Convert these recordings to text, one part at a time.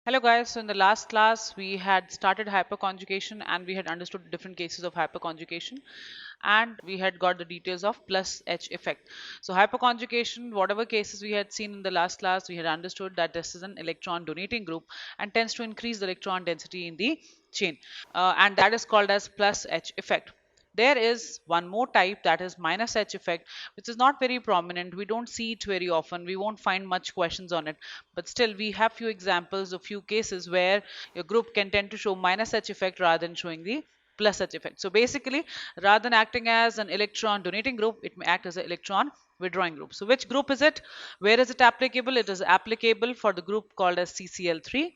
Hello guys, so in the last class we had started hyperconjugation and we had understood different cases of hyperconjugation and we had got the details of plus H effect. So hyperconjugation, whatever cases we had seen in the last class, we had understood that this is an electron donating group and tends to increase the electron density in the chain and that is called as plus H effect. There is one more type, that is minus H effect, which is not very prominent. We don't see it very often. We won't find much questions on it. But still, we have few examples of few cases where your group can tend to show minus H effect rather than showing the plus H effect. So basically, rather than acting as an electron donating group, it may act as an electron withdrawing group. So which group is it? Where is it applicable? It is applicable for the group called as CCl3.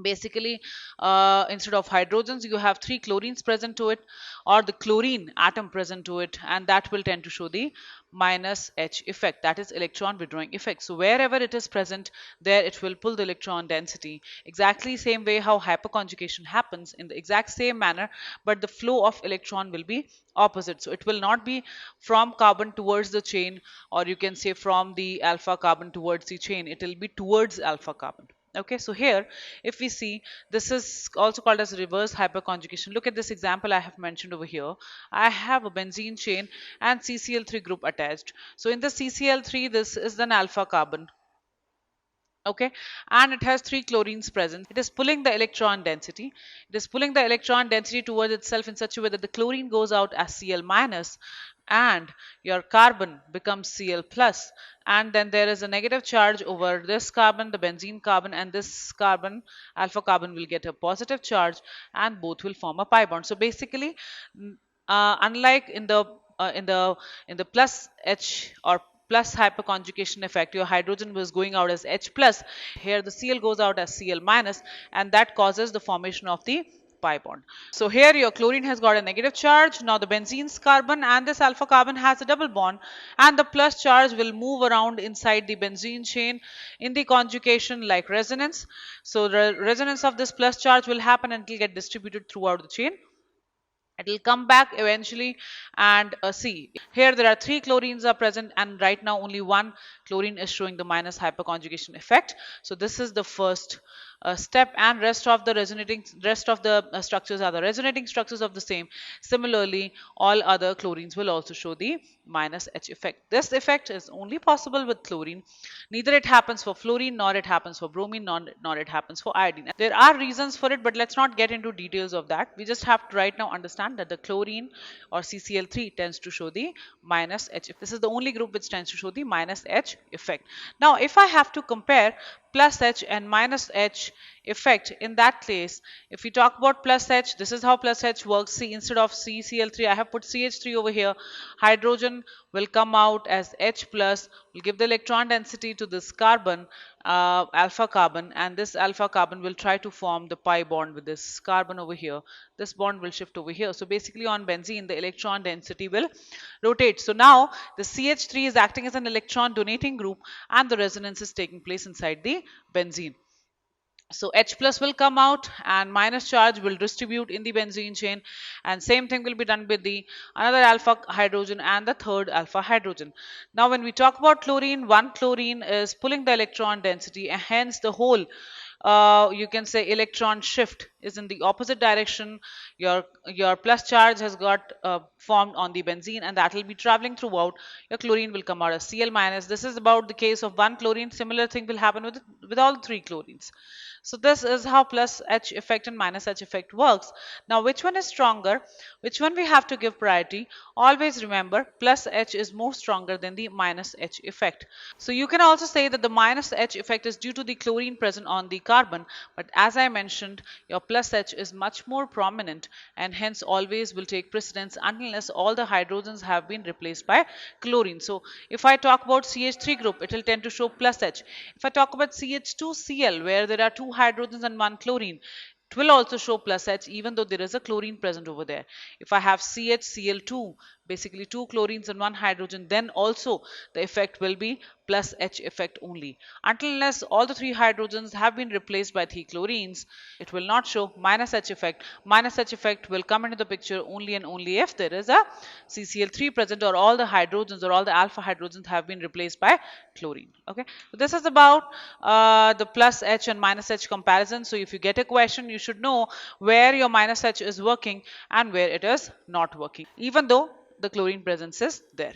Basically, instead of hydrogens you have three chlorines present to it, or the chlorine atom present to it, and that will tend to show the minus H effect, that is electron withdrawing effect. So wherever it is present, there it will pull the electron density, exactly same way how hyperconjugation happens, in the exact same manner, but the flow of electron will be opposite. So it will not be from carbon towards the chain, or you can say from the alpha carbon towards the chain, it will be towards alpha carbon. Okay, so here if we see, this is also called as reverse hyperconjugation. Look at this example I have mentioned over here. I have a benzene chain and CCl3 group attached. So in the CCl3, this is an alpha carbon. Okay, and it has three chlorines present. It is pulling the electron density. It is pulling the electron density towards itself in such a way that the chlorine goes out as Cl minus and your carbon becomes Cl plus, and then there is a negative charge over this carbon, the benzene carbon, and this carbon, alpha carbon, will get a positive charge and both will form a pi bond. So basically, unlike in the plus H or plus hyperconjugation effect, your hydrogen was going out as H plus. Here the Cl goes out as Cl minus, and that causes the formation of the pi bond. So here your chlorine has got a negative charge. Now the benzene's carbon and this alpha carbon has a double bond, and the plus charge will move around inside the benzene chain in the conjugation like resonance. So the resonance of this plus charge will happen and it will get distributed throughout the chain. It will come back eventually, and see here there are three chlorines are present, and right now only one chlorine is showing the minus hyperconjugation effect. So this is the first step, and rest of the structures are the resonating structures of the same. Similarly, all other chlorines will also show the minus H effect. This effect is only possible with chlorine. Neither it happens for fluorine, nor it happens for bromine, nor it happens for iodine. There are reasons for it, but let's not get into details of that. We just have to right now understand that the chlorine or CCl3 tends to show the minus H. This is the only group which tends to show the minus H effect. Now, if I have to compare plus H and minus H effect, in that case, if we talk about plus H, this is how plus H works. See, instead of CCl3, I have put CH3 over here. Hydrogen will come out as H plus, will give the electron density to this carbon, alpha carbon, and this alpha carbon will try to form the pi bond with this carbon over here. This bond will shift over here. So basically on benzene, the electron density will rotate. So now the CH3 is acting as an electron donating group, and the resonance is taking place inside the benzene. So H plus will come out and minus charge will distribute in the benzene chain, and same thing will be done with the another alpha hydrogen and the third alpha hydrogen. Now when we talk about chlorine, one chlorine is pulling the electron density, and hence the whole you can say electron shift is in the opposite direction. Your plus charge has got formed on the benzene, and that will be traveling throughout. Your chlorine will come out as Cl minus. This is about the case of one chlorine. Similar thing will happen with all three chlorines. So this is how plus H effect and minus H effect works. Now which one is stronger? Which one we have to give priority? Always remember, plus H is more stronger than the minus H effect. So you can also say that the minus H effect is due to the chlorine present on the carbon, but as I mentioned, your plus H is much more prominent and hence always will take precedence unless all the hydrogens have been replaced by chlorine. So if I talk about CH3 group, it will tend to show plus H. If I talk about CH2Cl, where there are two hydrogens and one chlorine, it will also show plus H even though there is a chlorine present over there. If I have CHCl2, basically two chlorines and one hydrogen, then also the effect will be plus H effect only. Until unless all the three hydrogens have been replaced by three chlorines, it will not show minus H effect. Minus H effect will come into the picture only and only if there is a CCl3 present, or all the hydrogens or all the alpha hydrogens have been replaced by chlorine. Okay, so this is about the plus H and minus H comparison. So if you get a question, you should know where your minus H is working and where it is not working, even though the chlorine presence is there.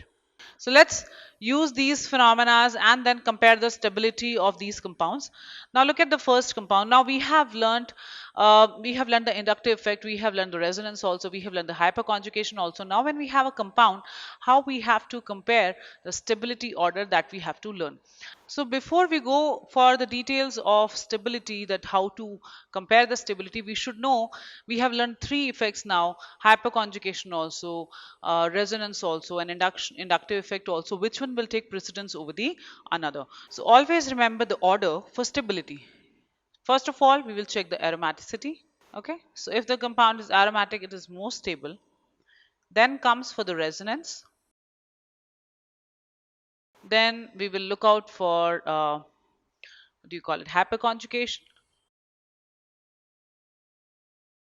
So let's use these phenomena and then compare the stability of these compounds. Now look at the first compound. Now we have learned the inductive effect, we have learned the resonance also, we have learned the hyperconjugation also. Now when we have a compound, how we have to compare the stability order that we have to learn. So before we go for the details of stability, that how to compare the stability, we should know we have learned three effects now: hyperconjugation also, resonance also, and inductive effect also. Which one will take precedence over the another? So always remember the order for stability. First of all, we will check the aromaticity. Okay, so if the compound is aromatic, it is more stable. Then comes for the resonance. Then we will look out for what do you call it, hyperconjugation.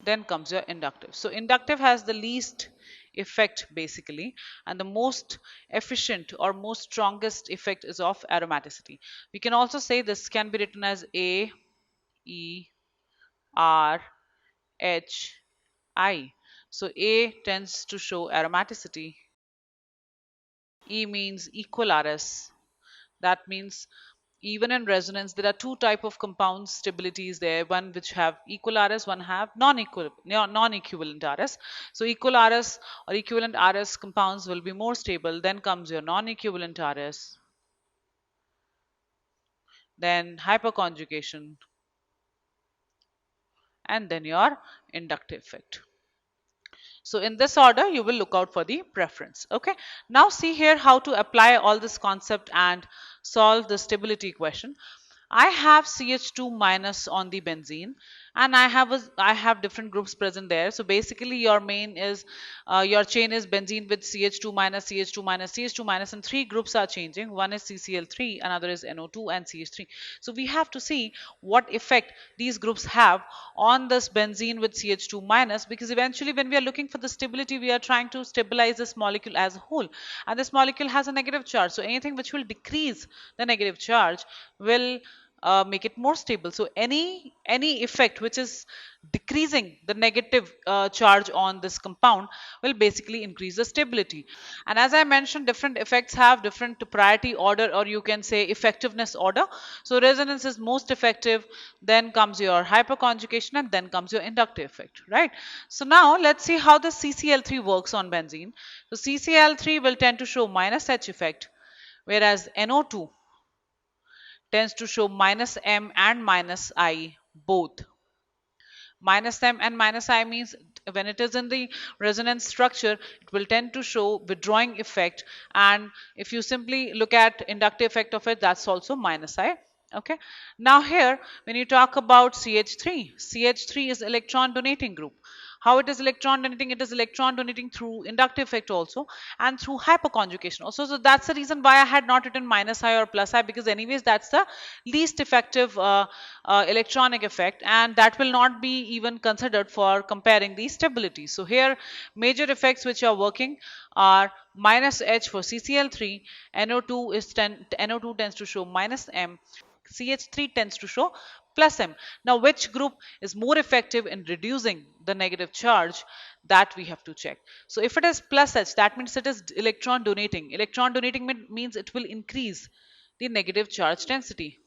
Then comes your inductive. So inductive has the least effect basically, and the most efficient or most strongest effect is of aromaticity. We can also say this can be written as A, E, R, H, I. So A tends to show aromaticity. E means equal-RS. That means even in resonance, there are two type of compound stabilities there, one which have equal RS, one have non-equivalent RS. So equal RS or equivalent RS compounds will be more stable. Then comes your non-equivalent RS, then hyperconjugation, and then your inductive effect. So in this order, you will look out for the preference. Okay. Now see here how to apply all this concept and solve the stability question. I have CH2 minus on the benzene, and I have different groups present there. So basically your main is your chain is benzene with CH2 minus, CH2 minus, CH2 minus, and three groups are changing. One is CCl3, another is NO2, and CH3. So we have to see what effect these groups have on this benzene with CH2 minus, because eventually when we are looking for the stability, we are trying to stabilize this molecule as a whole, and this molecule has a negative charge. So anything which will decrease the negative charge will make it more stable. So any effect which is decreasing the negative charge on this compound will basically increase the stability. And as I mentioned, different effects have different priority order, or you can say effectiveness order. So resonance is most effective, then comes your hyperconjugation, and then comes your inductive effect, right? So now let's see how the CCl3 works on benzene. So CCl3 will tend to show minus H effect, whereas NO2 tends to show minus M and minus I both. Minus M and minus I means when it is in the resonance structure, it will tend to show withdrawing effect, and if you simply look at inductive effect of it, that's also minus I. Okay. Now here, when you talk about CH3, CH3 is electron donating group. How it is electron donating? It is electron donating through inductive effect also and through hyperconjugation also. So that's the reason why I had not written minus I or plus I, because anyways that's the least effective electronic effect, and that will not be even considered for comparing the stability. So here major effects which are working are minus H for CCl3, NO2 tends to show minus M, CH3 tends to show plus M. Now, which group is more effective in reducing the negative charge? That we have to check. So, if it is plus H, that means it is electron donating. Electron donating means it will increase the negative charge density.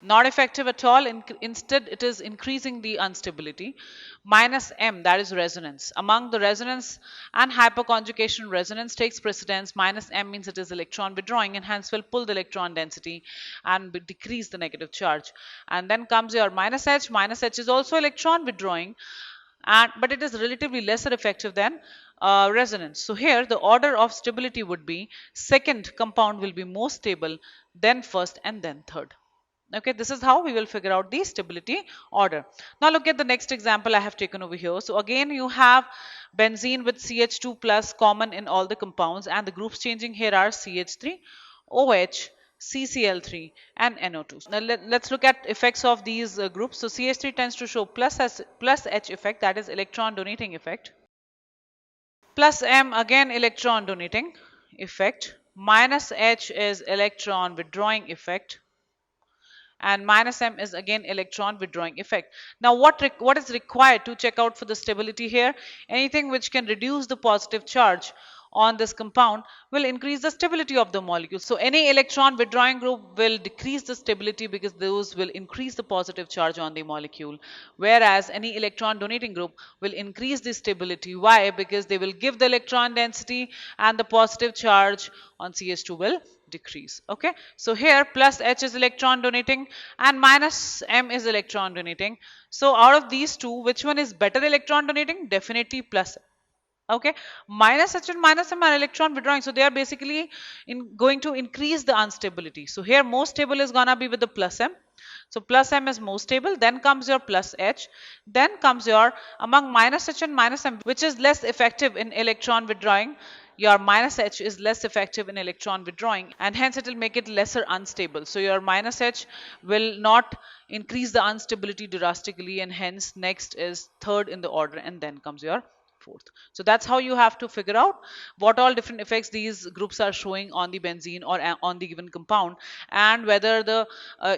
Not effective at all. Instead, it is increasing the instability. Minus M, that is resonance. Among the resonance and hyperconjugation, resonance takes precedence. Minus M means it is electron withdrawing, and hence will pull the electron density and decrease the negative charge. And then comes your minus H. Minus H is also electron withdrawing, but it is relatively lesser effective than resonance. So here the order of stability would be: second compound will be more stable, then first, and then third. Okay, this is how we will figure out the stability order. Now look at the next example I have taken over here. So again, you have benzene with CH2 plus common in all the compounds, and the groups changing here are CH3, OH, CCl3 and NO2. Now let's look at effects of these groups. So CH3 tends to show plus H effect, that is electron donating effect. Plus M, again electron donating effect. Minus H is electron withdrawing effect, and minus M is again electron withdrawing effect. Now what is required to check out for the stability here? Anything which can reduce the positive charge on this compound will increase the stability of the molecule. So any electron withdrawing group will decrease the stability because those will increase the positive charge on the molecule, whereas any electron donating group will increase the stability. Why? Because they will give the electron density and the positive charge on CH2 will decrease. Okay, so here plus H is electron donating and minus M is electron donating. So out of these two, which one is better electron donating? Definitely plus. Okay, minus H and minus M are electron withdrawing, so they are basically going to increase the instability. So here most stable is gonna be with the plus M. So plus M is most stable, then comes your plus H, then comes your among minus H and minus M, which is less effective in electron withdrawing. Your minus H is less effective in electron withdrawing, and hence it will make it lesser unstable. So your minus H will not increase the instability drastically, and hence next is third in the order, and then comes your fourth. So that's how you have to figure out what all different effects these groups are showing on the benzene or on the given compound, and whether the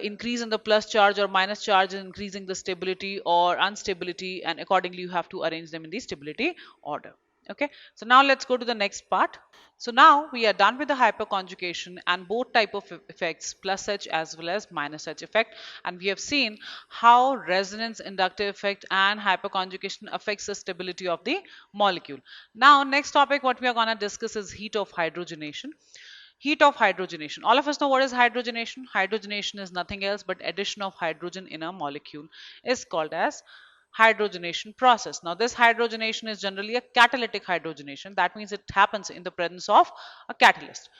increase in the plus charge or minus charge is increasing the stability or instability, and accordingly you have to arrange them in the stability order. Okay, so now let's go to the next part. So now we are done with the hyperconjugation and both type of effects, plus H as well as minus H effect, and we have seen how resonance inductive effect and hyperconjugation affects the stability of the molecule. Now next topic what we are going to discuss is heat of hydrogenation. Heat of hydrogenation. All of us know what is hydrogenation. Hydrogenation is nothing else but addition of hydrogen in a molecule is called as hydrogenation process. Now this hydrogenation is generally a catalytic hydrogenation. That means it happens in the presence of a catalyst.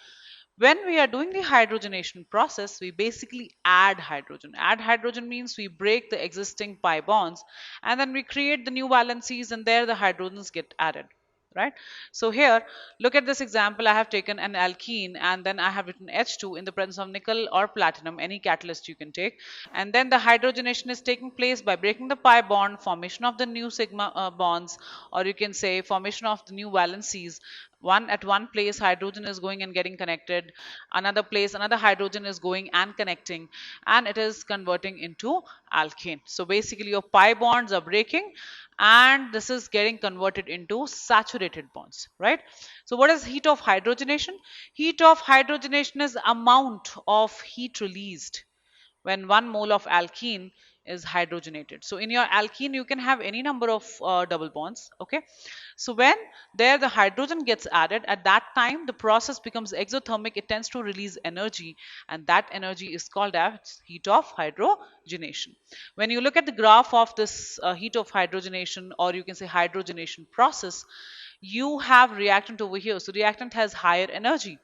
When we are doing the hydrogenation process, we basically add hydrogen. Add hydrogen means we break the existing pi bonds and then we create the new valencies, and there the hydrogens get added. Right? So here, look at this example. I have taken an alkene and then I have written H2 in the presence of nickel or platinum, any catalyst you can take. And then the hydrogenation is taking place by breaking the pi bond, formation of the new sigma bonds, or you can say formation of the new valencies. At one place hydrogen is going and getting connected, another place another hydrogen is going and connecting, and it is converting into alkane. So basically your pi bonds are breaking and this is getting converted into saturated bonds, right? So what is heat of hydrogenation? Heat of hydrogenation is amount of heat released when 1 mole of alkene is hydrogenated. So in your alkene you can have any number of double bonds. Okay, so when there the hydrogen gets added, at that time the process becomes exothermic. It tends to release energy, and that energy is called as heat of hydrogenation. When you look at the graph of this heat of hydrogenation, or you can say hydrogenation process, you have reactant over here. So reactant has higher energy,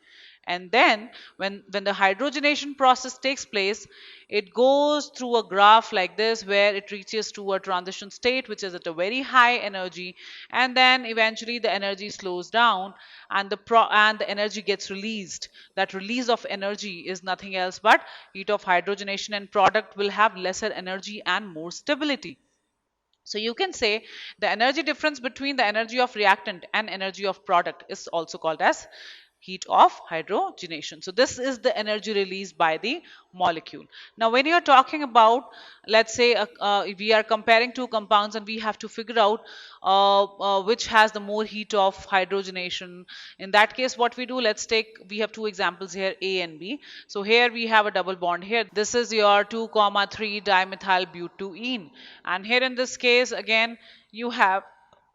and then when the hydrogenation process takes place, it goes through a graph like this where it reaches to a transition state which is at a very high energy, and then eventually the energy slows down and the energy gets released. That release of energy is nothing else but heat of hydrogenation, and product will have lesser energy and more stability. So you can say the energy difference between the energy of reactant and energy of product is also called as heat of hydrogenation. So this is the energy released by the molecule. Now when you are talking about, let's say we are comparing two compounds and we have to figure out which has the more heat of hydrogenation. In that case what we do, let's take, we have two examples here, A and B. So here we have a double bond here. This is your 2,3 dimethyl butene, and here in this case again you have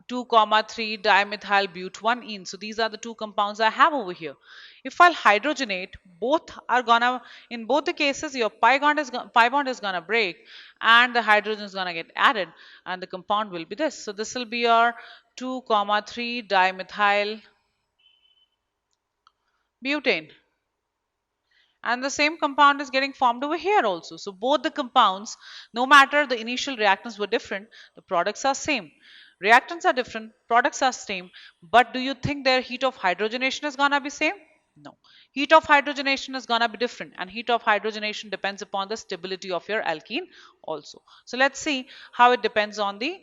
2,3 dimethyl but1ene. So these are the two compounds I have over here. If I'll hydrogenate, both are gonna, in both the cases your pi bond is gonna break and the hydrogen is gonna get added, and the compound will be this. So this will be your 2,3 dimethyl butane, and the same compound is getting formed over here also. So both the compounds, no matter the initial reactants were different, the products are same. Reactants are different, products are same, but do you think their heat of hydrogenation is gonna be same? No. Heat of hydrogenation is gonna be different, and heat of hydrogenation depends upon the stability of your alkene also. So let's see how it depends on the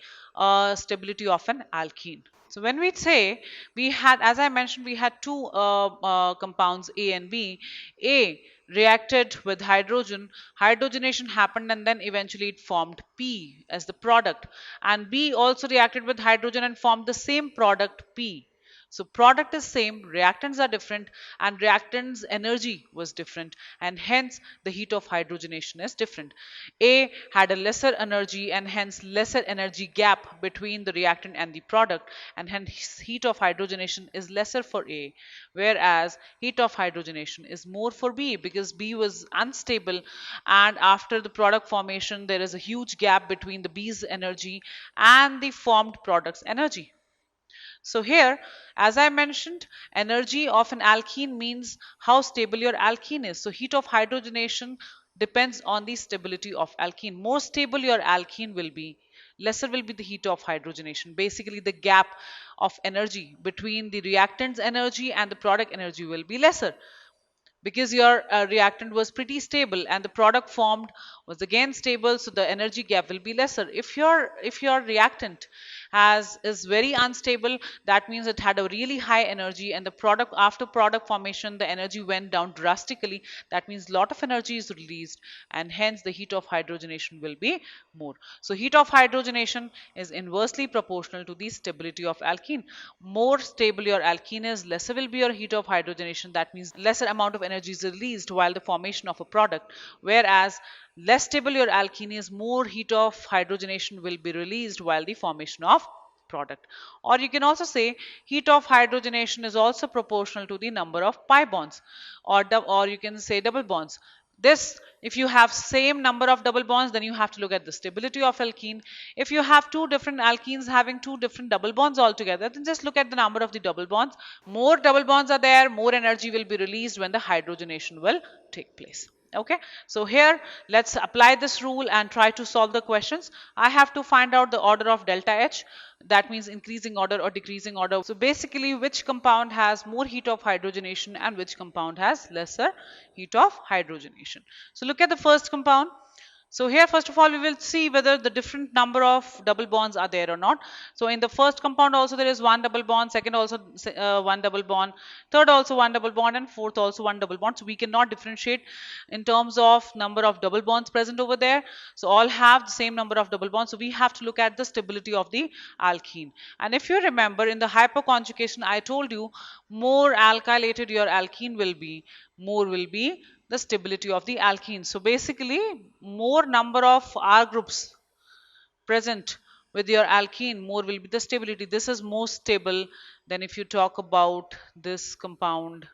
stability of an alkene. So when we say we had, as I mentioned, we had two compounds A and B. A reacted with hydrogen, hydrogenation happened, and then eventually it formed P as the product. And B also reacted with hydrogen and formed the same product P. So product is same, reactants are different, and reactants energy was different, and hence the heat of hydrogenation is different. A had a lesser energy and hence lesser energy gap between the reactant and the product, and hence heat of hydrogenation is lesser for A, whereas heat of hydrogenation is more for B because B was unstable, and after the product formation there is a huge gap between the B's energy and the formed product's energy. So here, as I mentioned, energy of an alkene means how stable your alkene is. So heat of hydrogenation depends on the stability of alkene. More stable your alkene will be, lesser will be the heat of hydrogenation. Basically, the gap of energy between the reactant's energy and the product energy will be lesser because your reactant was pretty stable and the product formed was again stable, so the energy gap will be lesser. If your reactant has is very unstable, that means it had a really high energy, and the product, after product formation, the energy went down drastically. That means lot of energy is released, and hence the heat of hydrogenation will be more. So heat of hydrogenation is inversely proportional to the stability of alkene. More stable your alkene is, lesser will be your heat of hydrogenation. That means lesser amount of energy is released while the formation of a product. Whereas less stable your alkene is, more heat of hydrogenation will be released while the formation of product. Or you can also say heat of hydrogenation is also proportional to the number of pi bonds, or you can say double bonds. This, if you have same number of double bonds, then you have to look at the stability of alkene. If you have two different alkenes having two different double bonds altogether, then just look at the number of the double bonds. More double bonds are there, more energy will be released when the hydrogenation will take place. Okay, so here let's apply this rule and try to solve the questions. I have to find out the order of delta H, that means increasing order or decreasing order. So basically, which compound has more heat of hydrogenation and which compound has lesser heat of hydrogenation. So look at the first compound. So here, first of all, we will see whether the different number of double bonds are there or not. So in the first compound also there is one double bond, second also one double bond, third also one double bond, and fourth also one double bond. So we cannot differentiate in terms of number of double bonds present over there. So all have the same number of double bonds. So we have to look at the stability of the alkene. And if you remember, in the hyperconjugation, I told you more alkylated your alkene will be, more will be the stability of the alkene. So basically, more number of R groups present with your alkene, more will be the stability. This is more stable than if you talk about this compound.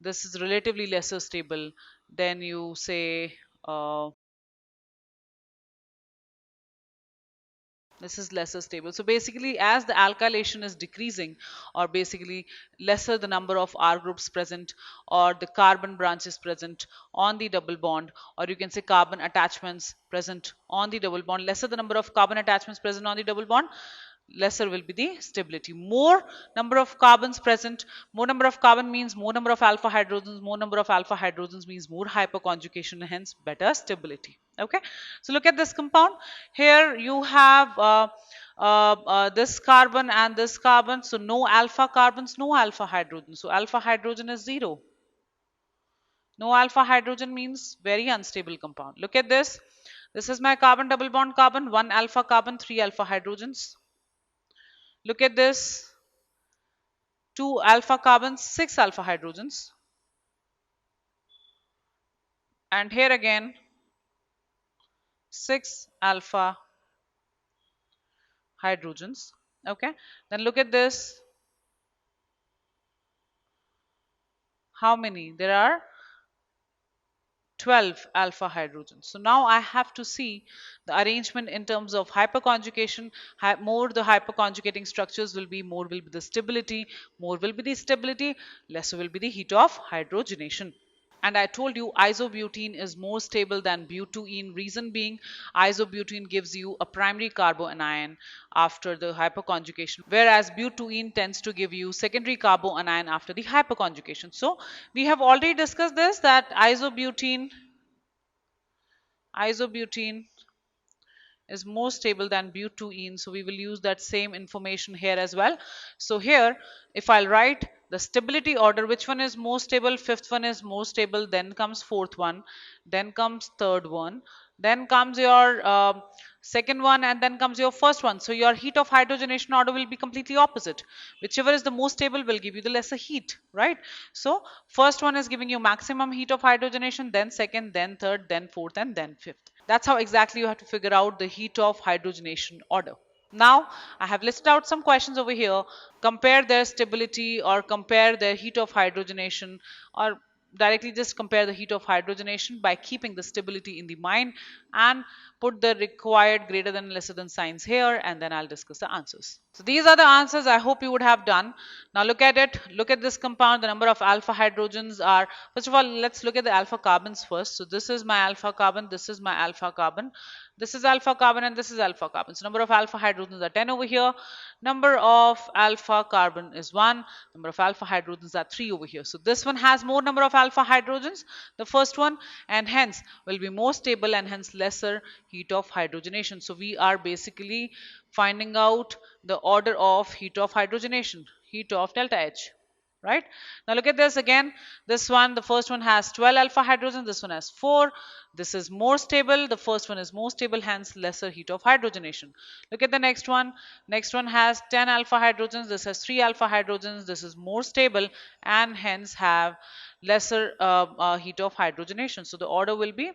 This is relatively lesser stable than you say this is lesser stable. So basically, as the alkylation is decreasing, or basically lesser the number of R groups present, or the carbon branches present on the double bond, or you can say carbon attachments present on the double bond, lesser the number of carbon attachments present on the double bond, lesser will be the stability. More number of carbons present, more number of carbon means more number of alpha hydrogens, more number of alpha hydrogens means more hyperconjugation, hence better stability. Okay, so look at this compound. Here you have this carbon and this carbon, so no alpha carbons, no alpha hydrogen, so alpha hydrogen is 0. No alpha hydrogen means very unstable compound. Look at this. This is my carbon double bond carbon, 1 alpha carbon, 3 alpha hydrogens. Look at this, 2 alpha carbons, 6 alpha hydrogens. And here again, 6 alpha hydrogens. Okay, then look at this. How many? There are 12 alpha hydrogens. So now I have to see the arrangement in terms of hyperconjugation. More the hyperconjugating structures will be, more will be the stability, lesser will be the heat of hydrogenation. And I told you isobutene is more stable than butene. Reason being, isobutene gives you a primary carboanion after the hyperconjugation, whereas butene tends to give you secondary carboanion after the hyperconjugation. So we have already discussed this, that isobutene is more stable than butene, so we will use that same information here as well. So here, if I'll write the stability order, which one is more stable? Fifth one is more stable, then comes fourth one, then comes third one, then comes your second one, and then comes your first one. So your heat of hydrogenation order will be completely opposite. Whichever is the most stable will give you the lesser heat, right? So first one is giving you maximum heat of hydrogenation, then second, then third, then fourth, and then fifth. That's how exactly you have to figure out the heat of hydrogenation order. Now, I have listed out some questions over here. Compare their stability or compare their heat of hydrogenation, or directly just compare the heat of hydrogenation by keeping the stability in the mind, and put the required greater than lesser than signs here, and then I'll discuss the answers. So these are the answers I hope you would have done. Now look at it. Look at this compound. The number of alpha hydrogens are, first of all, let's look at the alpha carbons first. So this is my alpha carbon, this is my alpha carbon, this is alpha carbon, and this is alpha carbon. So number of alpha hydrogens are 10 over here. Number of alpha carbon is 1. Number of alpha hydrogens are 3 over here. So this one has more number of alpha hydrogens, the first one, and hence will be more stable and hence lesser heat of hydrogenation. So we are basically finding out the order of heat of hydrogenation, heat of delta H. Right? Now look at this again. This one, the first one has 12 alpha hydrogens, this one has 4. This is more stable, the first one is more stable, hence lesser heat of hydrogenation. Look at the next one. Next one has 10 alpha hydrogens, this has 3 alpha hydrogens, this is more stable and hence have lesser heat of hydrogenation. So the order will be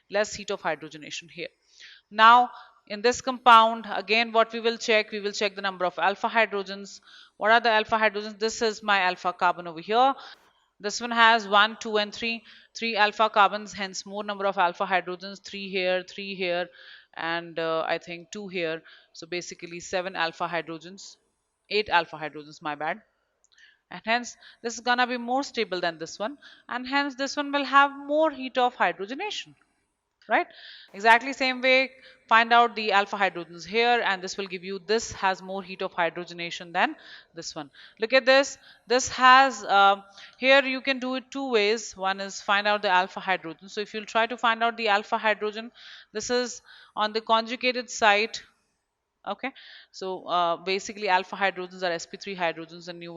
less heat of hydrogenation here. Now in this compound, again what we will check the number of alpha hydrogens. What are the alpha hydrogens? This is my alpha carbon over here. This one has 1, 2 and 3. 3 alpha carbons, hence more number of alpha hydrogens. 3 here, and I think 2 here. So basically 7 alpha hydrogens, 8 alpha hydrogens, my bad. And hence this is gonna be more stable than this one, and hence this one will have more heat of hydrogenation. Right? Exactly same way, find out the alpha hydrogens here, and this will give you, this has more heat of hydrogenation than this one. Look at this. This has here you can do it two ways. One is find out the alpha hydrogen. So if you'll try to find out the alpha hydrogen, this is on the conjugated site. Okay, so basically alpha hydrogens are sp3 hydrogens, and you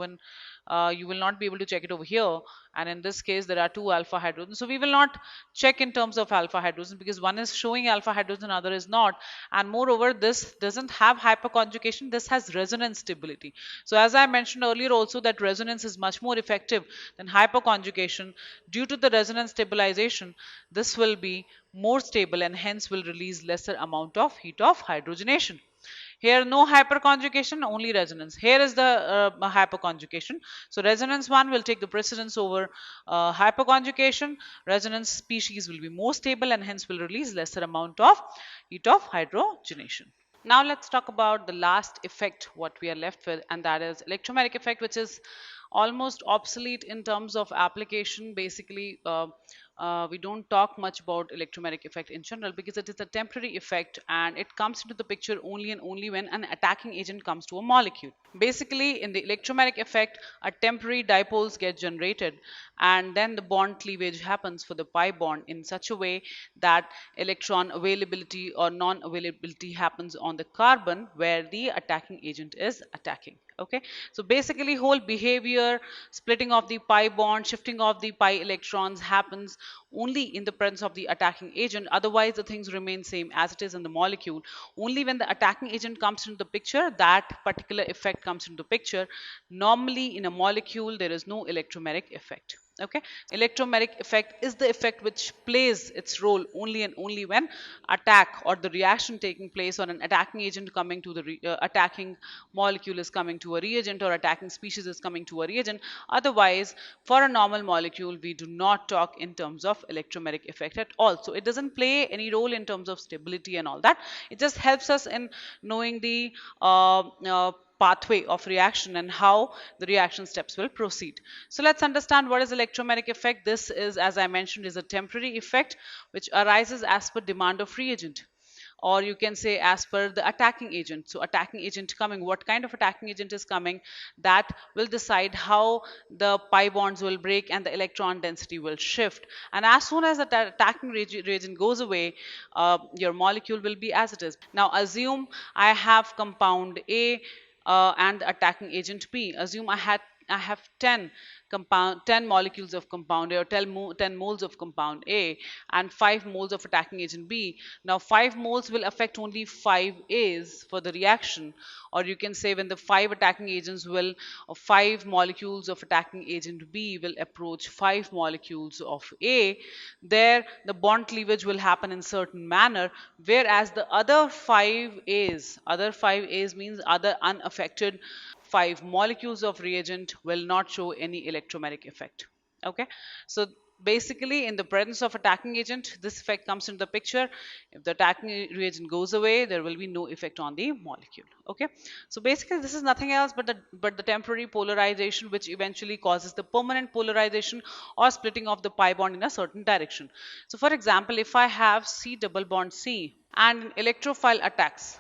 will not be able to check it over here. And in this case there are 2 alpha hydrogens, so we will not check in terms of alpha hydrogen because one is showing alpha hydrogen, other is not. And moreover, this doesn't have hyperconjugation, this has resonance stability. So as I mentioned earlier also, that resonance is much more effective than hyperconjugation. Due to the resonance stabilization, this will be more stable and hence will release lesser amount of heat of hydrogenation. Here no hyperconjugation, only resonance. Here is the hyperconjugation. So resonance one will take the precedence over hyperconjugation. Resonance species will be more stable and hence will release lesser amount of heat of hydrogenation. Now let's talk about the last effect what we are left with, and that is electromagnetic effect, which is almost obsolete in terms of application. Basically we don't talk much about electromagnetic effect in general because it is a temporary effect and it comes into the picture only and only when an attacking agent comes to a molecule. Basically in the electromagnetic effect, a temporary dipoles get generated and then the bond cleavage happens for the pi bond in such a way that electron availability or non-availability happens on the carbon where the attacking agent is attacking. Okay, so basically whole behavior, splitting of the pi bond, shifting of the pi electrons happens only in the presence of the attacking agent. Otherwise the things remain same as it is in the molecule. Only when the attacking agent comes into the picture, that particular effect comes into the picture. Normally in a molecule there is no electromagnetic effect. Okay, electromagnetic effect is the effect which plays its role only and only when attack or the reaction taking place, or an attacking agent coming to the attacking molecule is coming to a reagent, or attacking species is coming to a reagent. Otherwise, for a normal molecule, we do not talk in terms of electromagnetic effect at all. So it doesn't play any role in terms of stability and all that. It just helps us in knowing the pathway of reaction and how the reaction steps will proceed. So let's understand what is electromagnetic effect. This is, as I mentioned, is a temporary effect which arises as per demand of reagent, or you can say as per the attacking agent. So attacking agent coming, what kind of attacking agent is coming, that will decide how the pi bonds will break and the electron density will shift. And as soon as the attacking reagent goes away, your molecule will be as it is. Now assume I have compound A and the attacking agent B. Assume I have 10 molecules of compound A, or 10 moles of compound A, and 5 moles of attacking agent B. Now 5 moles will affect only 5 A's for the reaction, or you can say when the 5 attacking agents will, or 5 molecules of attacking agent B will approach 5 molecules of A, there the bond cleavage will happen in certain manner, whereas the other 5 A's means other unaffected 5 molecules of reagent will not show any electromagnetic effect. Okay, so basically in the presence of attacking agent, this effect comes into the picture. If the attacking reagent goes away, there will be no effect on the molecule. Okay, so basically this is nothing else but the temporary polarization which eventually causes the permanent polarization or splitting of the pi bond in a certain direction. So for example, if I have C double bond C and an electrophile attacks,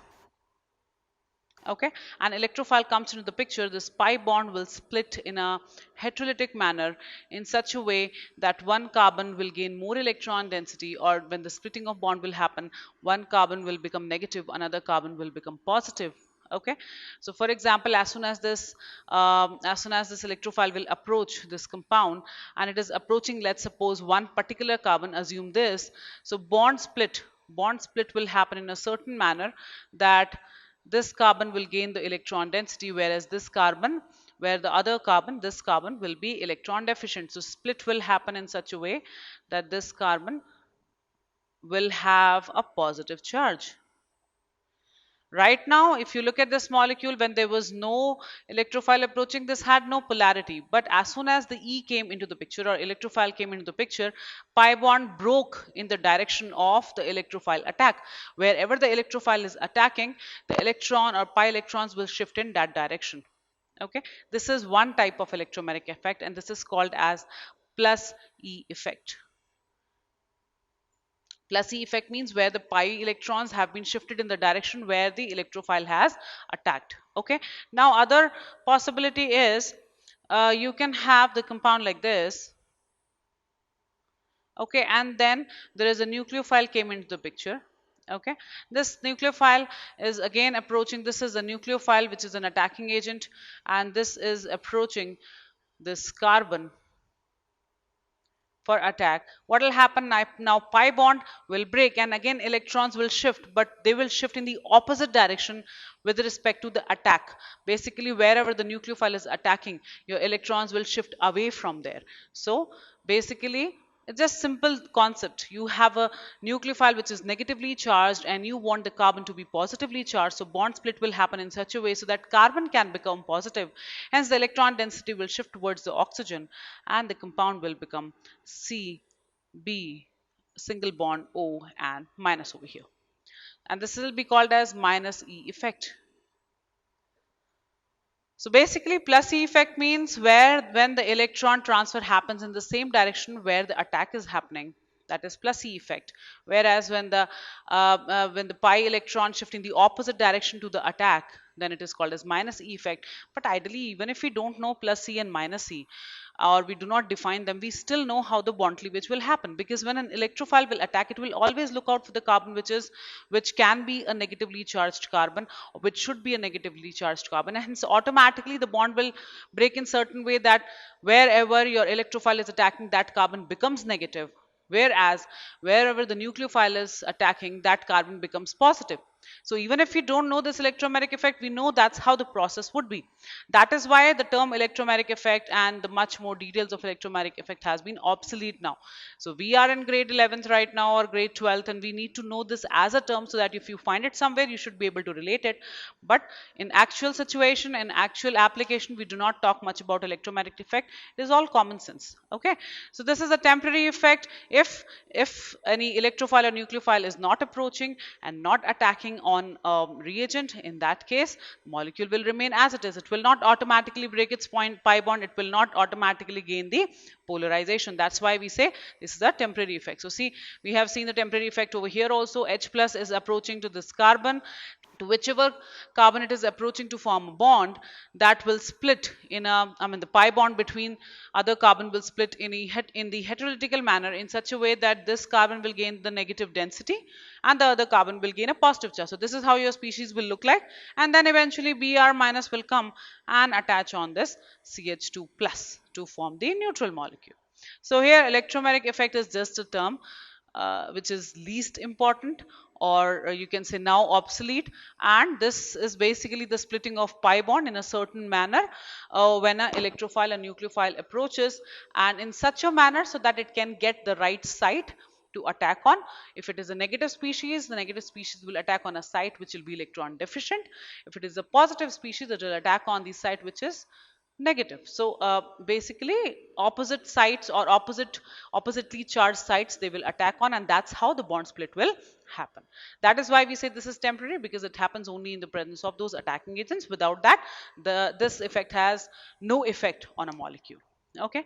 okay, an electrophile comes into the picture, this pi bond will split in a heterolytic manner in such a way that one carbon will gain more electron density, or when the splitting of bond will happen, one carbon will become negative, another carbon will become positive. Okay, so for example, as soon as this electrophile will approach this compound, and it is approaching, let's suppose, one particular carbon, assume this. So bond split will happen in a certain manner that this carbon will gain the electron density, whereas this carbon, where the other carbon, this carbon will be electron deficient. So split will happen in such a way that this carbon will have a positive charge. Right now, if you look at this molecule, when there was no electrophile approaching, this had no polarity. But as soon as the E came into the picture, or electrophile came into the picture, pi bond broke in the direction of the electrophile attack. Wherever the electrophile is attacking, the electron or pi electrons will shift in that direction. Okay, this is one type of electromagnetic effect, and this is called as plus E effect. Plus E effect means where the pi electrons have been shifted in the direction where the electrophile has attacked. Okay. Now other possibility is you can have the compound like this. Okay, and then there is a nucleophile came into the picture. Okay, this nucleophile is again approaching. This is a nucleophile which is an attacking agent, and this is approaching this carbon for attack. What will happen now, pi bond will break, and again electrons will shift, but they will shift in the opposite direction with respect to the attack. Basically, wherever the nucleophile is attacking, your electrons will shift away from there. So basically, it's just simple concept. You have a nucleophile which is negatively charged and you want the carbon to be positively charged. So bond split will happen in such a way so that carbon can become positive. Hence the electron density will shift towards the oxygen and the compound will become C, B, single bond O and minus over here. And this will be called as minus E effect. So basically plus E effect means when the electron transfer happens in the same direction where the attack is happening, that is plus E effect. Whereas when the pi electron shift in the opposite direction to the attack, then it is called as minus E effect. But ideally, even if we don't know plus E and minus E, or we do not define them, we still know how the bond cleavage will happen, because when an electrophile will attack, it will always look out for the carbon which can be a negatively charged carbon, or which should be a negatively charged carbon, and hence automatically the bond will break in certain way that wherever your electrophile is attacking, that carbon becomes negative, whereas wherever the nucleophile is attacking, that carbon becomes positive. So even if we don't know this electromagnetic effect, we know that's how the process would be. That is why the term electromagnetic effect and the much more details of electromagnetic effect has been obsolete now. So we are in grade 11th right now or grade 12th, and we need to know this as a term so that if you find it somewhere, you should be able to relate it. But in actual situation, in actual application, we do not talk much about electromagnetic effect. It is all common sense. Okay. So this is a temporary effect. If any electrophile or nucleophile is not approaching and not attacking on a reagent, in that case, molecule will remain as it is. It will not automatically break its pi bond. It will not automatically gain the polarization. That's why we say this is a temporary effect. So see, we have seen the temporary effect over here also. H plus is approaching to this carbon, to whichever carbon it is approaching to form a bond, that will split in a, the pi bond between other carbon will split in the heterolytical manner in such a way that this carbon will gain the negative density and the other carbon will gain a positive charge. So this is how your species will look like, and then eventually Br minus will come and attach on this CH2 plus to form the neutral molecule. So here electromagnetic effect is just a term which is least important, or you can say now obsolete, and this is basically the splitting of pi bond in a certain manner when an electrophile and nucleophile approaches, and in such a manner so that it can get the right site to attack on. If it is a negative species, the negative species will attack on a site which will be electron deficient. If it is a positive species, it will attack on the site which is negative. So basically opposite sites or oppositely charged sites they will attack on, and that's how the bond split will happen. That is why we say this is temporary, because it happens only in the presence of those attacking agents. Without that, this effect has no effect on a molecule. Okay.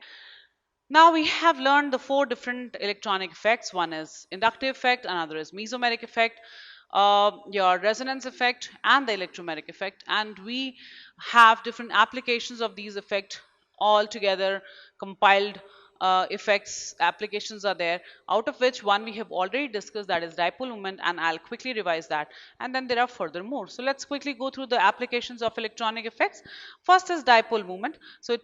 Now we have learned the 4 different electronic effects. One is inductive effect, another is mesomeric effect, your resonance effect, and the electromagnetic effect. And we have different applications of these effects all together compiled. Effects applications are there, out of which one we have already discussed, that is dipole moment, and I'll quickly revise that, and then there are further more. So let's quickly go through the applications of electronic effects. First is dipole moment. So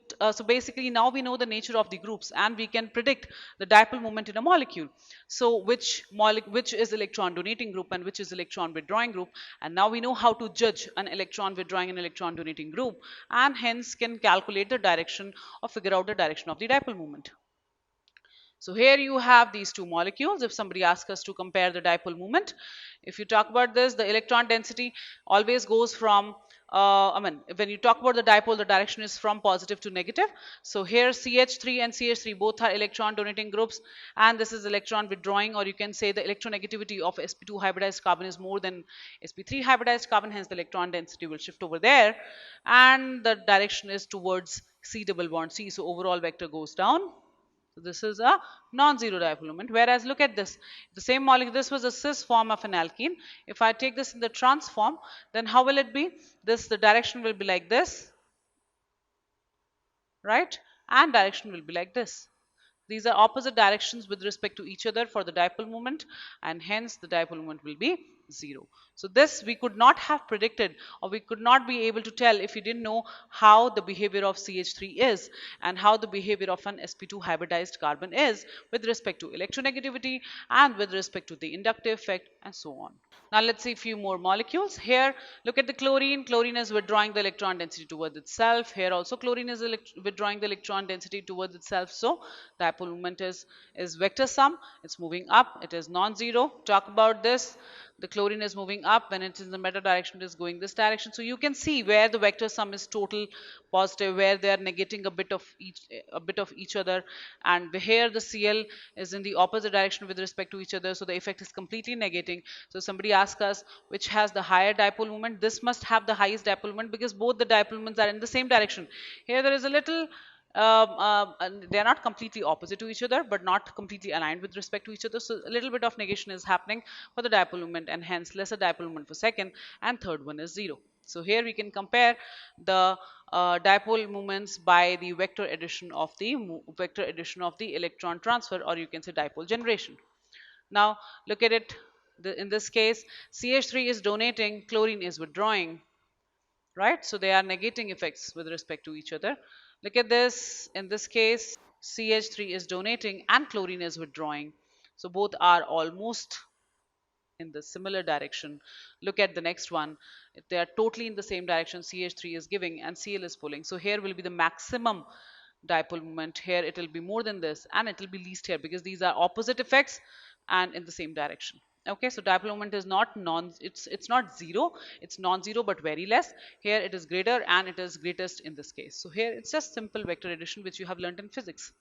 basically now we know the nature of the groups and we can predict the dipole moment in a molecule. So which is electron donating group and which is electron withdrawing group, and now we know how to judge an electron withdrawing and electron donating group, and hence can calculate the direction or figure out the direction of the dipole moment. So here you have these two molecules. If somebody asks us to compare the dipole moment, if you talk about this, the electron density always goes from, when you talk about the dipole, the direction is from positive to negative. So here CH3 and CH3 both are electron donating groups, and this is electron withdrawing, or you can say the electronegativity of sp2 hybridized carbon is more than sp3 hybridized carbon, hence the electron density will shift over there, and the direction is towards C double bond C. So overall vector goes down. So this is a non-zero dipole moment. Whereas look at this, the same molecule, this was a cis form of an alkene. If I take this in the trans form, then how will it be? The direction will be like this, right? And direction will be like this. These are opposite directions with respect to each other for the dipole moment, and hence the dipole moment will be 0. So this we could not have predicted, or we could not be able to tell if we didn't know how the behavior of CH3 is and how the behavior of an sp2 hybridized carbon is with respect to electronegativity and with respect to the inductive effect and so on. Now let's see a few more molecules. Here look at the chlorine. Chlorine is withdrawing the electron density towards itself. Here also chlorine is withdrawing the electron density towards itself. So dipole moment is vector sum. It's moving up. It is non-zero. Talk about this. The chlorine is moving up. When it is in the meta direction, it is going this direction. So you can see where the vector sum is total positive, where they are negating a bit of each other, and here the Cl is in the opposite direction with respect to each other. So the effect is completely negating. So somebody asks us which has the higher dipole moment. This must have the highest dipole moment because both the dipole moments are in the same direction. Here there is a little they are not completely opposite to each other, but not completely aligned with respect to each other. So a little bit of negation is happening for the dipole moment, and hence lesser dipole moment for second, and third one is 0. So here we can compare the dipole moments by the vector addition of the electron transfer, or you can say dipole generation. Now look at it. In this case, CH3 is donating, chlorine is withdrawing, right? So they are negating effects with respect to each other. Look at this. In this case, CH3 is donating and chlorine is withdrawing. So both are almost in the similar direction. Look at the next one. They are totally in the same direction. CH3 is giving and Cl is pulling. So here will be the maximum dipole moment. Here it will be more than this, and it will be least here because these are opposite effects and in the same direction. Okay, so dipole moment is not it's not zero, it's non-zero but very less. Here it is greater and it is greatest in this case. So here it's just simple vector addition which you have learned in physics.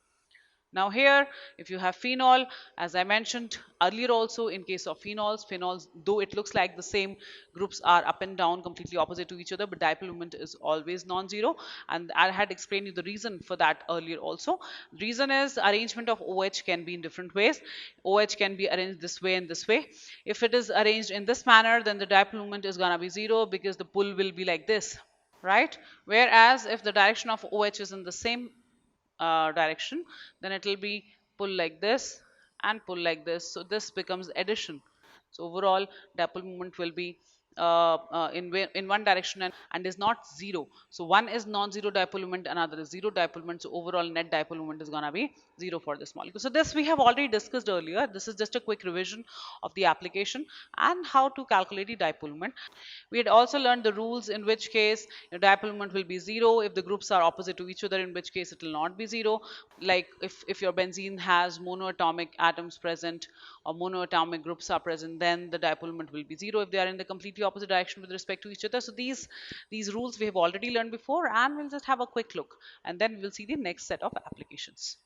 Now here, if you have phenol, as I mentioned earlier also, in case of phenols, though it looks like the same, groups are up and down completely opposite to each other, but dipole moment is always non-zero. And I had explained you the reason for that earlier also. The reason is arrangement of OH can be in different ways. OH can be arranged this way and this way. If it is arranged in this manner, then the dipole moment is going to be zero because the pull will be like this, right? Whereas if the direction of OH is in the same direction, then it will be pull like this and pull like this. So this becomes addition. So overall dipole moment will be in one direction and is not zero. So one is non-zero dipole moment, another is zero dipole moment. So overall net dipole moment is gonna be zero for this molecule. So this we have already discussed earlier. This is just a quick revision of the application and how to calculate the dipole moment. We had also learned the rules, in which case your dipole moment will be zero if the groups are opposite to each other, in which case it will not be zero. Like if your benzene has monoatomic atoms present or monoatomic groups are present, then the dipole moment will be zero if they are in the completely opposite direction with respect to each other. So these rules we have already learned before, and we'll just have a quick look and then we'll see the next set of applications.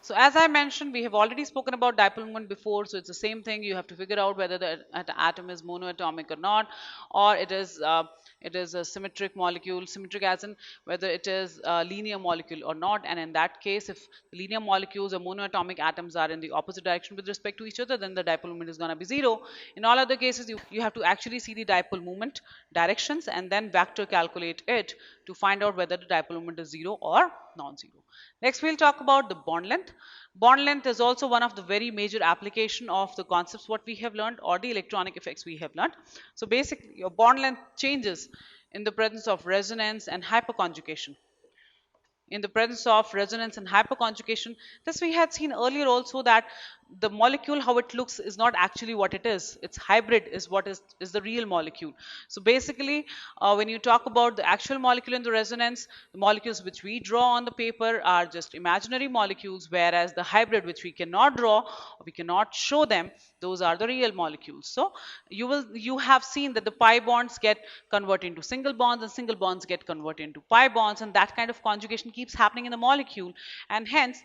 So as I mentioned, we have already spoken about dipole moment before, so it's the same thing. You have to figure out whether the atom is monoatomic or not, or it is a symmetric molecule, symmetric as in whether it is a linear molecule or not. And in that case, if the linear molecules or monoatomic atoms are in the opposite direction with respect to each other, then the dipole moment is going to be zero. In all other cases, you have to actually see the dipole moment directions and then vector calculate it to find out whether the dipole moment is zero or non-zero. Next, we'll talk about the bond length. Bond length is also one of the very major application of the concepts what we have learned or the electronic effects we have learned. So basically, your bond length changes in the presence of resonance and hyperconjugation. In the presence of resonance and hyperconjugation, this we had seen earlier also, that the molecule, how it looks, is not actually what it is. Its hybrid is what is the real molecule. So basically, when you talk about the actual molecule in the resonance, the molecules which we draw on the paper are just imaginary molecules, whereas the hybrid, which we cannot draw or we cannot show them, those are the real molecules. So you have seen that the pi bonds get converted into single bonds and single bonds get converted into pi bonds, and that kind of conjugation keeps happening in the molecule. And hence,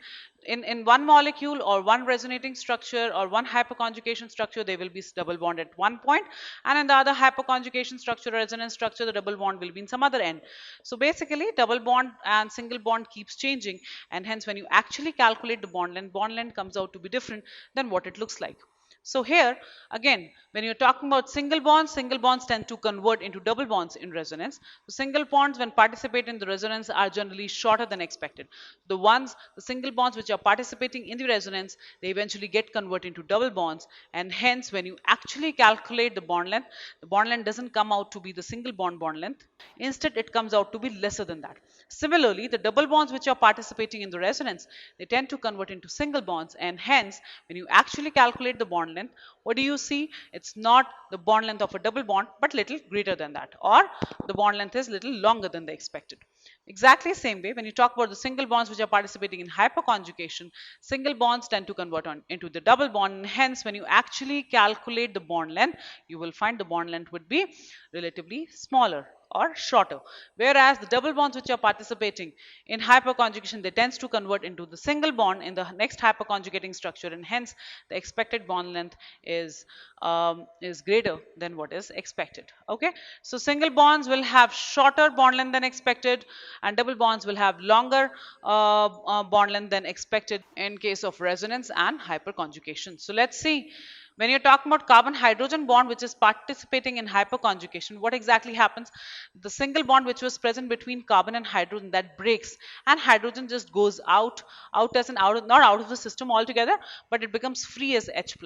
in one molecule or one resonating structure or one hyperconjugation structure, there will be double bond at one point, and in the other hyperconjugation structure or resonance structure, the double bond will be in some other end. So basically, double bond and single bond keeps changing, and hence when you actually calculate the bond length comes out to be different than what it looks like. So here again, when you're talking about single bonds tend to convert into double bonds in resonance. So single bonds, when participate in the resonance, are generally shorter than expected. The single bonds which are participating in the resonance, they eventually get converted into double bonds, and hence when you actually calculate the bond length doesn't come out to be the single bond length. Instead, it comes out to be lesser than that. Similarly, the double bonds which are participating in the resonance, they tend to convert into single bonds, and hence when you actually calculate the bond length, what do you see? It's not the bond length of a double bond, but little greater than that, or the bond length is little longer than the expected. Exactly same way, when you talk about the single bonds which are participating in hyperconjugation, single bonds tend to convert into the double bond, and hence when you actually calculate the bond length, you will find the bond length would be relatively smaller or shorter, whereas the double bonds which are participating in hyperconjugation, they tends to convert into the single bond in the next hyperconjugating structure, and hence the expected bond length is greater than what is expected. Okay, so single bonds will have shorter bond length than expected, and double bonds will have longer bond length than expected in case of resonance and hyperconjugation. So let's see. When you're talking about carbon-hydrogen bond which is participating in hyperconjugation, what exactly happens? The single bond which was present between carbon and hydrogen, that breaks, and hydrogen just goes out as not out of the system altogether, but it becomes free as H+.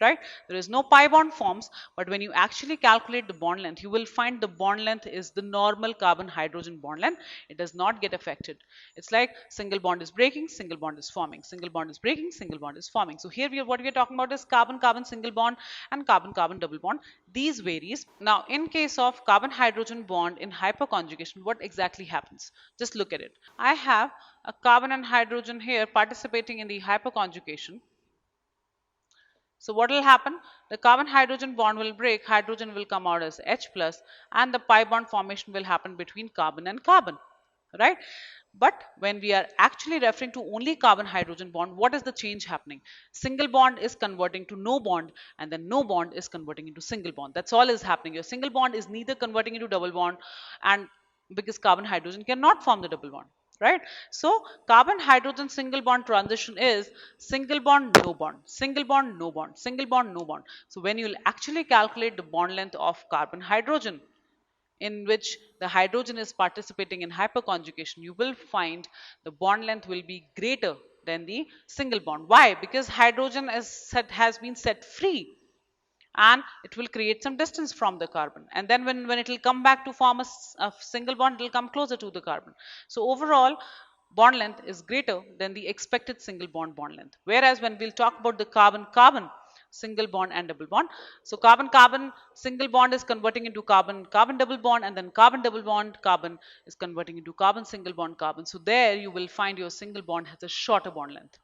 right? There is no pi bond forms, but when you actually calculate the bond length, you will find the bond length is the normal carbon hydrogen bond length. It does not get affected. It's like single bond is breaking, single bond is forming, single bond is breaking, single bond is forming. So here what we are talking about is carbon carbon single bond and carbon carbon double bond. These varies. Now in case of carbon hydrogen bond in hyperconjugation, what exactly happens? Just look at it. I have a carbon and hydrogen here participating in the hyperconjugation. So what will happen? The carbon hydrogen bond will break, hydrogen will come out as H plus, and the pi bond formation will happen between carbon and carbon, right? But when we are actually referring to only carbon hydrogen bond, what is the change happening? Single bond is converting to no bond, and then no bond is converting into single bond. That's all is happening. Your single bond is neither converting into double bond, and because carbon hydrogen cannot form the double bond, right? So carbon hydrogen single bond transition is single bond no bond, single bond no bond, single bond no bond. So when you will actually calculate the bond length of carbon hydrogen in which the hydrogen is participating in hyperconjugation, you will find the bond length will be greater than the single bond. Why? Because hydrogen has been set free, and it will create some distance from the carbon, and then when it will come back to form a single bond, it will come closer to the carbon. So overall bond length is greater than the expected single bond length. Whereas when we'll talk about the carbon carbon single bond and double bond, so carbon carbon single bond is converting into carbon carbon double bond, and then carbon double bond carbon is converting into carbon single bond carbon. So there you will find your single bond has a shorter bond length.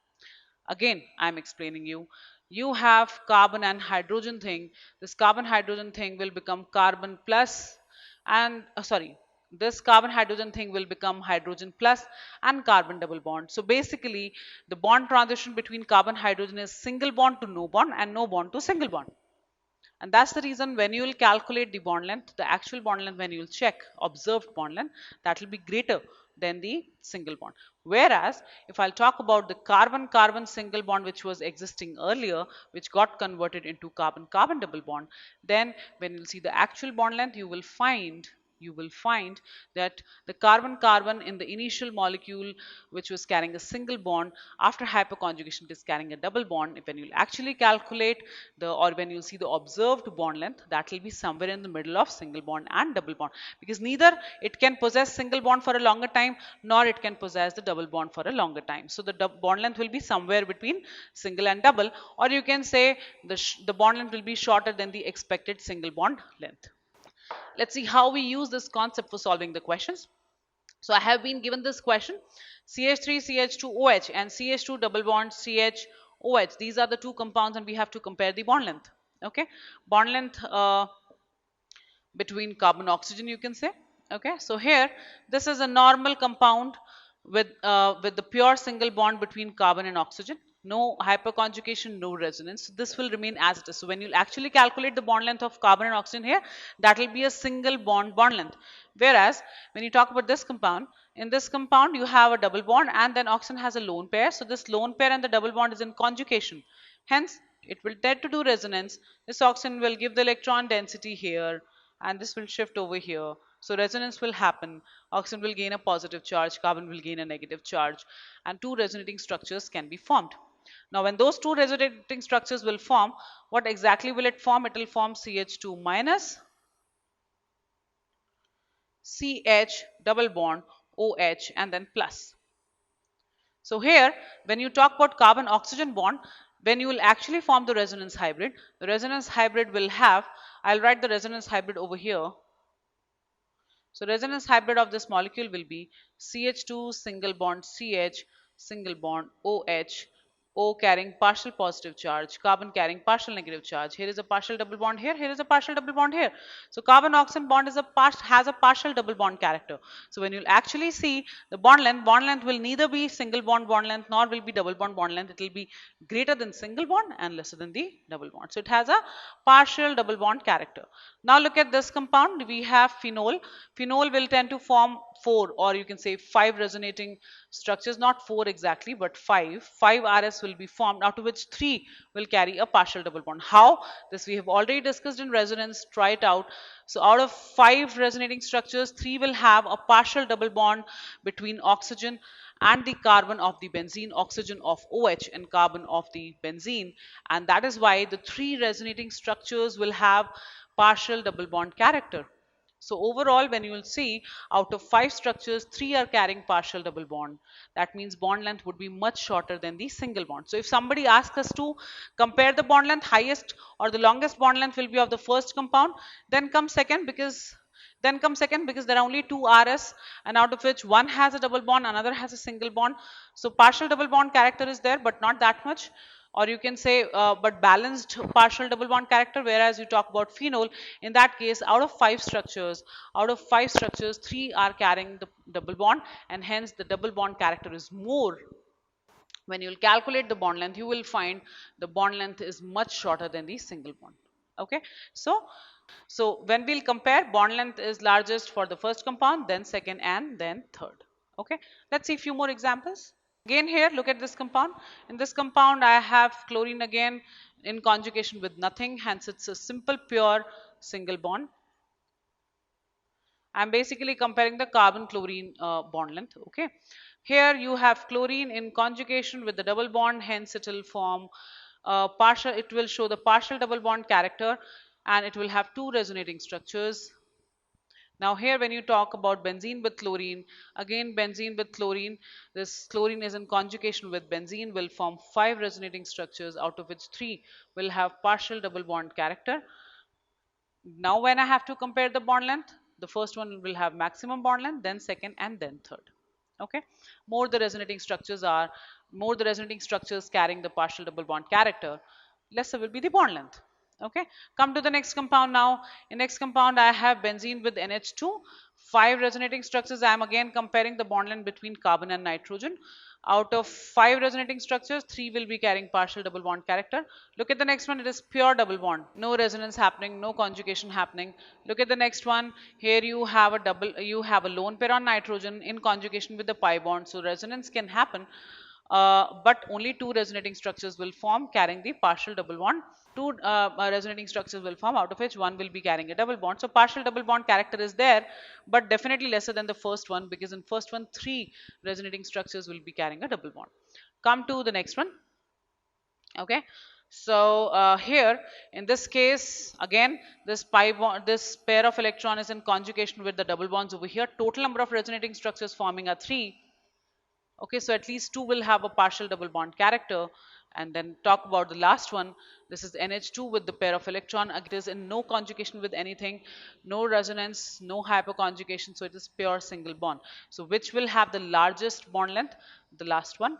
Again, I'm explaining you. You have carbon and hydrogen thing. This carbon hydrogen thing will become carbon plus and sorry, this carbon hydrogen thing will become hydrogen plus and carbon double bond. So basically, the bond transition between carbon hydrogen is single bond to no bond and no bond to single bond. And that's the reason when you will calculate the bond length, the actual bond length, when you will check observed bond length, that will be greater than the single bond. Whereas if I'll talk about the carbon-carbon single bond which was existing earlier, which got converted into carbon-carbon double bond, then when you'll see the actual bond length, you will find that the carbon-carbon in the initial molecule which was carrying a single bond, after hyperconjugation it is carrying a double bond. When you'll actually calculate or when you'll see the observed bond length, that will be somewhere in the middle of single bond and double bond, because neither it can possess single bond for a longer time nor it can possess the double bond for a longer time. So the bond length will be somewhere between single and double, or you can say the bond length will be shorter than the expected single bond length. Let's see how we use this concept for solving the questions. So I have been given this question: CH3CH2OH and CH2 double bond CHOH. These are the two compounds and we have to compare the bond length. Okay, bond length between carbon oxygen, you can say. Okay, so here this is a normal compound with the pure single bond between carbon and oxygen. No hyperconjugation, no resonance. So this will remain as it is. So when you actually calculate the bond length of carbon and oxygen here, that will be a single bond length. Whereas when you talk about this compound, in this compound you have a double bond and then oxygen has a lone pair. So this lone pair and the double bond is in conjugation. Hence, it will tend to do resonance. This oxygen will give the electron density here, and this will shift over here. So resonance will happen. Oxygen will gain a positive charge, carbon will gain a negative charge, and two resonating structures can be formed. Now, when those two resonating structures will form, what exactly will it form? It will form CH2 minus CH double bond OH and then plus. So here, when you talk about carbon-oxygen bond, when you will actually form the resonance hybrid will have, I'll write the resonance hybrid over here. So resonance hybrid of this molecule will be CH2 single bond CH single bond OH, O carrying partial positive charge, carbon carrying partial negative charge. Here is a partial double bond here, here is a partial double bond here. So carbon oxygen bond is has a partial double bond character. So when you'll actually see the bond length will neither be single bond length nor will be double bond length. It will be greater than single bond and lesser than the double bond. So it has a partial double bond character. Now look at this compound. We have phenol. Phenol will tend to form 4, or you can say 5 resonating structures, not 4 exactly, but 5. 5 RS will be formed, out of which 3 will carry a partial double bond. How? This we have already discussed in resonance. Try it out. So out of 5 resonating structures, 3 will have a partial double bond between oxygen and the carbon of the benzene, oxygen of OH, and carbon of the benzene. And that is why the three resonating structures will have partial double bond character. So overall, when you will see, out of 5 structures, 3 are carrying partial double bond. That means bond length would be much shorter than the single bond. So if somebody asks us to compare the bond length, highest or the longest bond length will be of the first compound, then comes second, because there are only 2 RS, and out of which one has a double bond, another has a single bond. So partial double bond character is there, but not that much. Or you can say but balanced partial double bond character. Whereas you talk about phenol, in that case, out of 5 structures, 3 are carrying the double bond, and hence the double bond character is more. When you will calculate the bond length, you will find the bond length is much shorter than the single bond. Okay, so when we'll compare, bond length is largest for the first compound, then second, and then third. Okay, let's see a few more examples. Again here, look at this compound. In this compound, I have chlorine again in conjugation with nothing, hence it's a simple pure single bond. I'm basically comparing the carbon chlorine bond length. Okay, here you have chlorine in conjugation with the double bond, hence it will form it will show the partial double bond character, and it will have 2 resonating structures. Now here when you talk about benzene with chlorine, again benzene with chlorine, this chlorine is in conjugation with benzene, will form 5 resonating structures, out of which 3 will have partial double bond character. Now when I have to compare the bond length, the first one will have maximum bond length, then second, and then third. Okay, more the resonating structures carrying the partial double bond character, lesser will be the bond length. Okay, come to the next compound now. In next compound, I have benzene with NH2, 5 resonating structures. I am again comparing the bond length between carbon and nitrogen. Out of 5 resonating structures, 3 will be carrying partial double bond character. Look at the next one, it is pure double bond. No resonance happening, no conjugation happening. Look at the next one. Here you have a lone pair on nitrogen in conjugation with the pi bond. So resonance can happen, but only 2 resonating structures will form carrying the partial double bond. 2 resonating structures will form, out of which one will be carrying a double bond. So partial double bond character is there, but definitely lesser than the first one, because in first one 3 resonating structures will be carrying a double bond. Come to the next one. Okay, so here in this case, again this this pair of electron is in conjugation with the double bonds over here. Total number of resonating structures forming are 3. Okay, so at least 2 will have a partial double bond character. And then talk about the last one. This is NH2 with the pair of electron. It is in no conjugation with anything, no resonance, no hyperconjugation, so it is pure single bond. So which will have the largest bond length? The last one.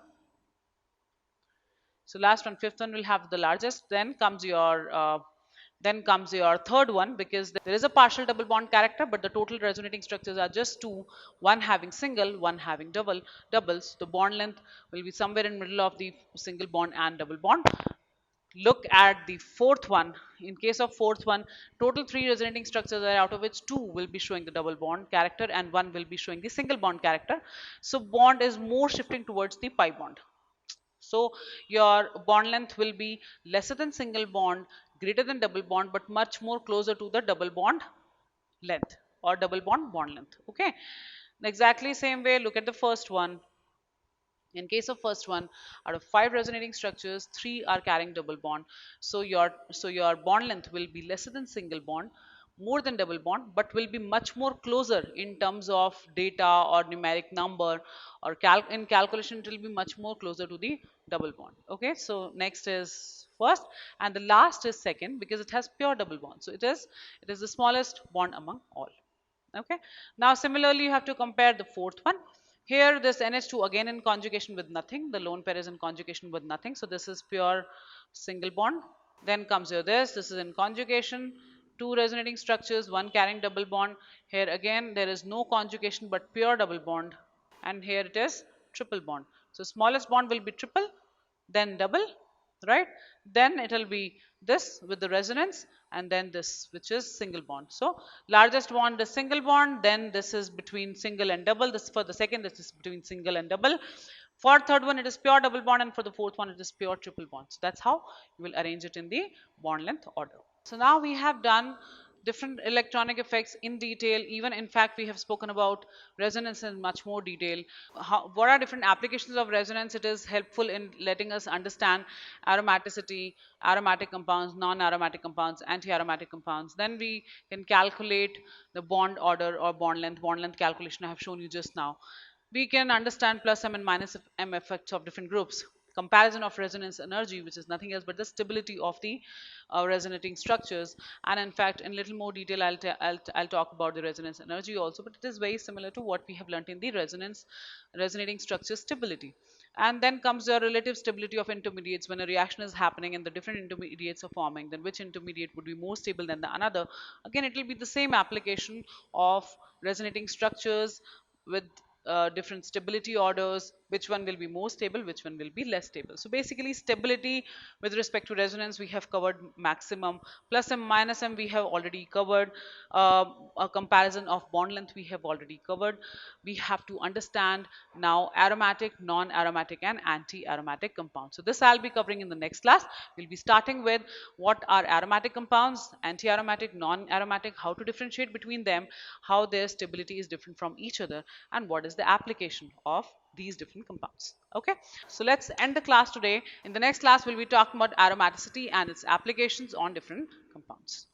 So last one, fifth one, will have the largest. Then comes your third one, because there is a partial double bond character, but the total resonating structures are just 2, one having single, one having doubles. The bond length will be somewhere in middle of the single bond and double bond. Look at the fourth one. In case of fourth one, total 3 resonating structures are, out of which 2 will be showing the double bond character and 1 will be showing the single bond character. So bond is more shifting towards the pi bond. So your bond length will be lesser than single bond, greater than double bond, but much more closer to the double bond length or double bond length. Okay, exactly same way, look at the first one. In case of first one, out of 5 resonating structures, 3 are carrying double bond. So your bond length will be lesser than single bond, more than double bond, but will be much more closer in terms of data or numeric number, or in calculation it will be much more closer to the double bond. Okay, so next is first, and the last is second, because it has pure double bond. So it is the smallest bond among all. Okay, now similarly you have to compare the fourth one. Here this NH2 again in conjugation with nothing, the lone pair is in conjugation with nothing, so this is pure single bond. Then comes here this is in conjugation, 2 resonating structures, one carrying double bond. Here again there is no conjugation but pure double bond, and here it is triple bond. So smallest bond will be triple, then double, right? Then it will be this with the resonance, and then this, which is single bond. So largest bond is single bond, then this is between single and double. This for the second, this is between single and double. For third one, it is pure double bond, and for the fourth one, it is pure triple bond. So that's how you will arrange it in the bond length order. So now we have done different electronic effects in detail. Even in fact, we have spoken about resonance in much more detail. What are different applications of resonance? It is helpful in letting us understand aromaticity, aromatic compounds, non-aromatic compounds, anti-aromatic compounds. Then we can calculate the bond order or bond length calculation I have shown you just now. We can understand plus m and minus m effects of different groups. Comparison of resonance energy, which is nothing else but the stability of the resonating structures. And in fact, in little more detail, I'll talk about the resonance energy also, but it is very similar to what we have learned in the resonating structure stability. And then comes the relative stability of intermediates. When a reaction is happening and the different intermediates are forming, then which intermediate would be more stable than the another? Again, it will be the same application of resonating structures with different stability orders, which one will be more stable, which one will be less stable. So basically, stability with respect to resonance we have covered maximum. Plus m minus m we have already covered. A comparison of bond length we have already covered. We have to understand now aromatic, non-aromatic and anti-aromatic compounds. So this I'll be covering in the next class. We'll be starting with what are aromatic compounds, anti-aromatic, non-aromatic, how to differentiate between them, how their stability is different from each other, and what is the application of these different compounds. Okay, so let's end the class today. In the next class, we'll be talking about aromaticity and its applications on different compounds.